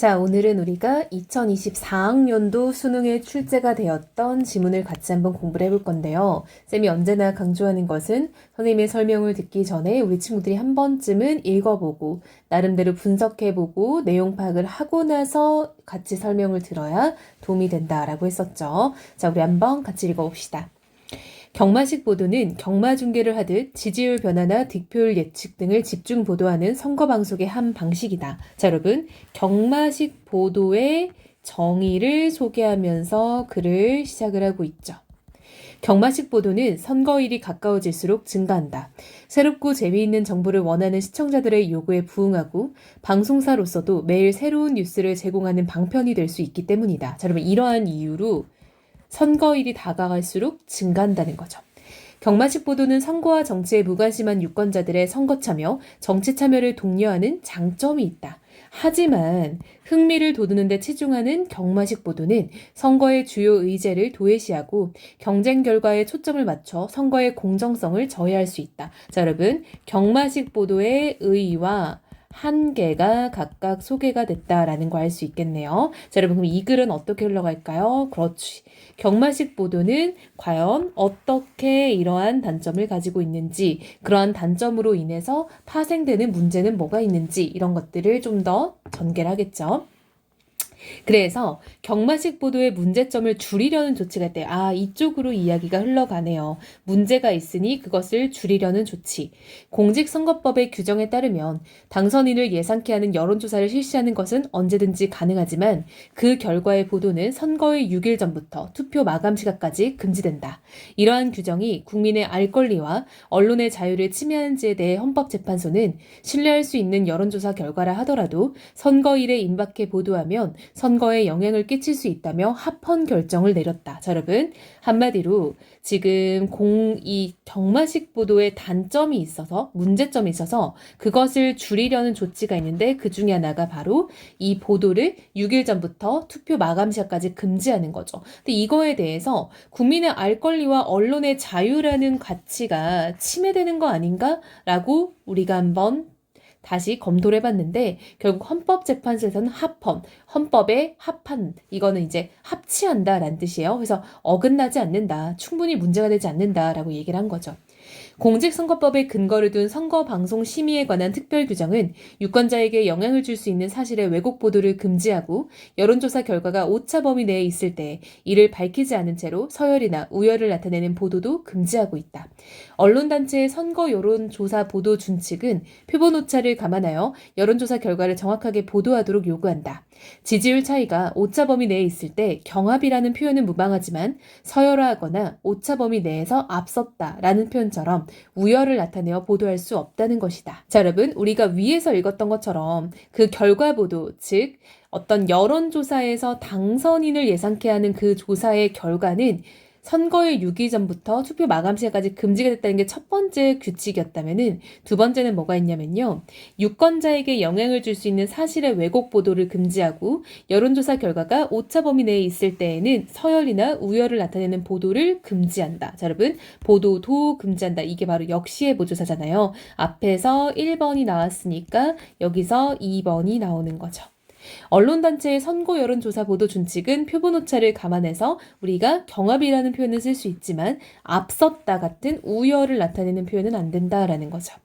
자, 오늘은 우리가 2024학년도 수능에 출제가 되었던 지문을 같이 한번 공부를 해볼 건데요. 쌤이 언제나 강조하는 것은 선생님의 설명을 듣기 전에 우리 친구들이 한 번쯤은 읽어보고 나름대로 분석해보고 내용 파악을 하고 나서 같이 설명을 들어야 도움이 된다라고 했었죠. 자, 우리 한번 같이 읽어봅시다. 경마식 보도는 경마 중계를 하듯 지지율 변화나 득표율 예측 등을 집중 보도하는 선거 방송의 한 방식이다. 자, 여러분, 경마식 보도의 정의를 소개하면서 글을 시작을 하고 있죠. 경마식 보도는 선거일이 가까워질수록 증가한다. 새롭고 재미있는 정보를 원하는 시청자들의 요구에 부응하고 방송사로서도 매일 새로운 뉴스를 제공하는 방편이 될 수 있기 때문이다. 자, 여러분, 이러한 이유로 선거일이 다가갈수록 증가한다는 거죠. 경마식 보도는 선거와 정치에 무관심한 유권자들의 선거 참여, 정치 참여를 독려하는 장점이 있다. 하지만 흥미를 돋우는 데 치중하는 경마식 보도는 선거의 주요 의제를 도외시하고 경쟁 결과에 초점을 맞춰 선거의 공정성을 저해할 수 있다. 자, 여러분, 경마식 보도의 의의와 한계가 각각 소개가 됐다라는 거 알 수 있겠네요. 자, 여러분, 그럼 이 글은 어떻게 흘러갈까요? 그렇지. 경마식 보도는 과연 어떻게 이러한 단점을 가지고 있는지, 그러한 단점으로 인해서 파생되는 문제는 뭐가 있는지 이런 것들을 좀 더 전개를 하겠죠. 그래서 경마식 보도의 문제점을 줄이려는 조치가 있대. 이쪽으로 이야기가 흘러가네요. 문제가 있으니 그것을 줄이려는 조치. 공직선거법의 규정에 따르면 당선인을 예상케 하는 여론조사를 실시하는 것은 언제든지 가능하지만 그 결과의 보도는 선거의 6일 전부터 투표 마감 시각까지 금지된다. 이러한 규정이 국민의 알 권리와 언론의 자유를 침해하는지에 대해 헌법재판소는 신뢰할 수 있는 여론조사 결과라 하더라도 선거일에 임박해 보도하면 선거에 영향을 끼칠 수 있다며 합헌 결정을 내렸다. 자, 여러분, 한마디로 지금 이 경마식 보도의 단점이 있어서, 문제점이 있어서 그것을 줄이려는 조치가 있는데 그 중에 하나가 바로 이 보도를 6일 전부터 투표 마감 시각까지 금지하는 거죠. 근데 이거에 대해서 국민의 알 권리와 언론의 자유라는 가치가 침해되는 거 아닌가라고 우리가 한번 다시 검토를 해봤는데 결국 헌법재판소에서는 합헌, 헌법에 합한, 이거는 이제 합치한다라는 뜻이에요. 그래서 어긋나지 않는다, 충분히 문제가 되지 않는다라고 얘기를 한 거죠. 공직선거법에 근거를 둔 선거방송 심의에 관한 특별 규정은 유권자에게 영향을 줄 수 있는 사실의 왜곡 보도를 금지하고 여론조사 결과가 오차 범위 내에 있을 때 이를 밝히지 않은 채로 서열이나 우열을 나타내는 보도도 금지하고 있다. 언론단체의 선거 여론조사 보도 준칙은 표본 오차를 감안하여 여론조사 결과를 정확하게 보도하도록 요구한다. 지지율 차이가 오차 범위 내에 있을 때 경합이라는 표현은 무방하지만 서열화하거나 오차 범위 내에서 앞섰다라는 표현처럼 우열을 나타내어 보도할 수 없다는 것이다. 자, 여러분, 우리가 위에서 읽었던 것처럼 그 결과 보도, 즉 어떤 여론조사에서 당선인을 예상케 하는 그 조사의 결과는 선거일 6일 전부터 투표 마감 시간까지 금지가 됐다는 게 첫 번째 규칙이었다면은 두 번째는 뭐가 있냐면요. 유권자에게 영향을 줄 수 있는 사실의 왜곡 보도를 금지하고 여론조사 결과가 오차 범위 내에 있을 때에는 서열이나 우열을 나타내는 보도를 금지한다. 자, 여러분, 보도도 금지한다. 이게 바로 역시의 보조사잖아요. 앞에서 1번이 나왔으니까 여기서 2번이 나오는 거죠. 언론단체의 선거 여론조사 보도 준칙은 표본 오차를 감안해서 우리가 경합이라는 표현을 쓸 수 있지만 앞섰다 같은 우열을 나타내는 표현은 안 된다라는 거죠.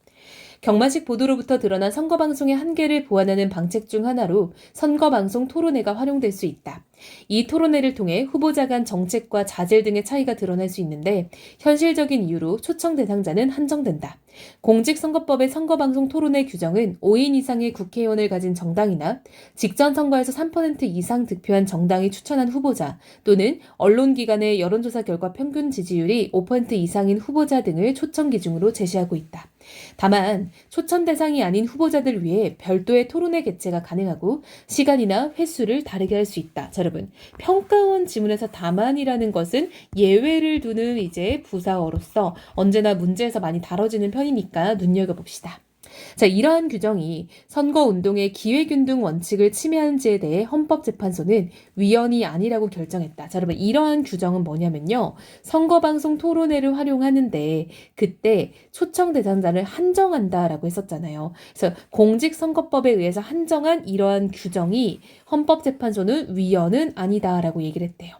경마식 보도로부터 드러난 선거방송의 한계를 보완하는 방책 중 하나로 선거방송 토론회가 활용될 수 있다. 이 토론회를 통해 후보자 간 정책과 자질 등의 차이가 드러날 수 있는데 현실적인 이유로 초청 대상자는 한정된다. 공직선거법의 선거방송 토론회 규정은 5인 이상의 국회의원을 가진 정당이나 직전 선거에서 3% 이상 득표한 정당이 추천한 후보자 또는 언론기관의 여론조사 결과 평균 지지율이 5% 이상인 후보자 등을 초청 기준으로 제시하고 있다. 다만 초청 대상이 아닌 후보자들 위해 별도의 토론회 개최가 가능하고 시간이나 횟수를 다르게 할 수 있다. 자, 여러분, 평가원 지문에서 다만이라는 것은 예외를 두는 이제 부사어로서 언제나 문제에서 많이 다뤄지는 편이니까 눈여겨봅시다. 자, 이러한 규정이 선거운동의 기회균등 원칙을 침해하는지에 대해 헌법재판소는 위헌이 아니라고 결정했다. 자, 여러분 이러한 규정은 뭐냐면요. 선거방송 토론회를 활용하는데 그때 초청 대상자를 한정한다라고 했었잖아요. 그래서 공직선거법에 의해서 한정한 이러한 규정이 헌법재판소는 위헌은 아니다라고 얘기를 했대요.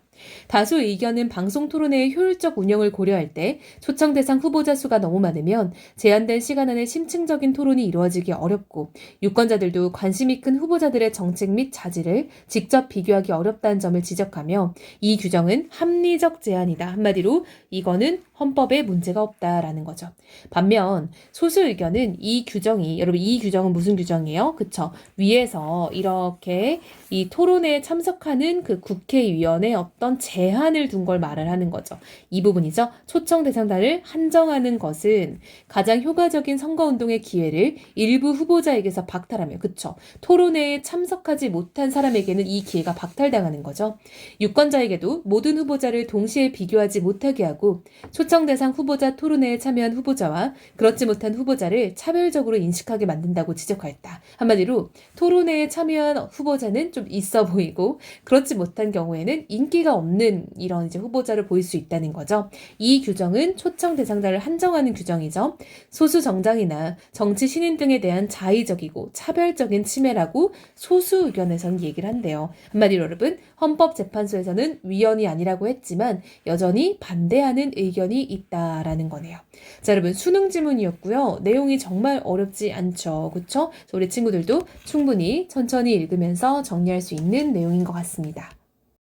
다수 의견은 방송 토론회의 효율적 운영을 고려할 때 초청 대상 후보자 수가 너무 많으면 제한된 시간 안에 심층적인 토론이 이루어지기 어렵고 유권자들도 관심이 큰 후보자들의 정책 및 자질을 직접 비교하기 어렵다는 점을 지적하며 이 규정은 합리적 제한이다. 한마디로 이거는 헌법에 문제가 없다라는 거죠. 반면 소수 의견은 이 규정이 여러분 이 규정은 무슨 규정이에요? 그쵸? 위에서 이렇게 이 토론회에 참석하는 그 국회의원의 어떤 제한을 둔 걸 말을 하는 거죠. 이 부분이죠. 초청 대상자를 한정하는 것은 가장 효과적인 선거운동의 기회를 일부 후보자에게서 박탈하며 그쵸? 토론회에 참석하지 못한 사람에게는 이 기회가 박탈당하는 거죠. 유권자에게도 모든 후보자를 동시에 비교하지 못하게 하고 초청 대상 후보자 토론회에 참여한 후보자와 그렇지 못한 후보자를 차별적으로 인식하게 만든다고 지적하였다. 한마디로 토론회에 참여한 후보자는 좀 있어 보이고 그렇지 못한 경우에는 인기가 없는 이런 이제 후보자를 보일 수 있다는 거죠. 이 규정은 초청 대상자를 한정하는 규정이죠. 소수 정당이나 정치 신인 등에 대한 자의적이고 차별적인 침해라고 소수 의견에서는 얘기를 한대요. 한마디로 여러분 헌법재판소에서는 위헌이 아니라고 했지만 여전히 반대하는 의견이 있다라는 거네요. 자, 여러분 수능 지문이었고요. 내용이 정말 어렵지 않죠. 그렇죠? 우리 친구들도 충분히 천천히 읽으면서 정리할 수 있는 내용인 것 같습니다.